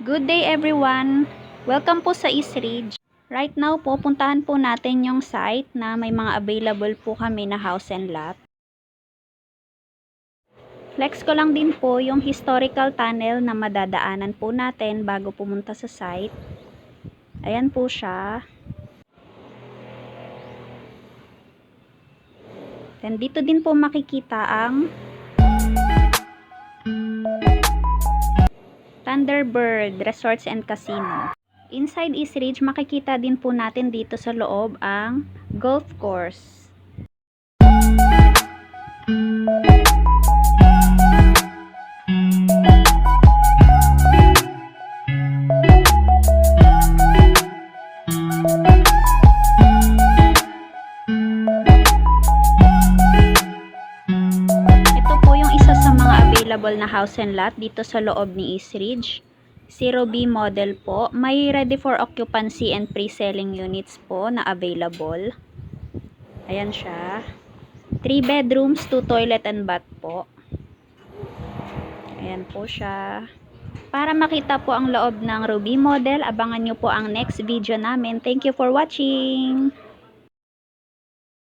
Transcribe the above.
Good day everyone! Welcome po sa East Ridge. Right now po, puntahan po natin yung site na may mga available po kami na house and lot. Flex ko lang din po yung historical tunnel na madadaanan po natin bago pumunta sa site. Ayan po siya. Then dito din po makikita ang Thunderbird Resorts and Casino. Inside East Ridge, makikita din po natin dito sa loob ang golf course. Ito po yung isa sa mga available na house and lot dito sa loob ni East Ridge. 0B model po. May ready for occupancy and pre-selling units po na available. Ayan siya. 3 bedrooms, 2 toilet and bath po. Ayan po siya. Para makita po ang loob ng Ruby model, abangan nyo po ang next video namin. Thank you for watching!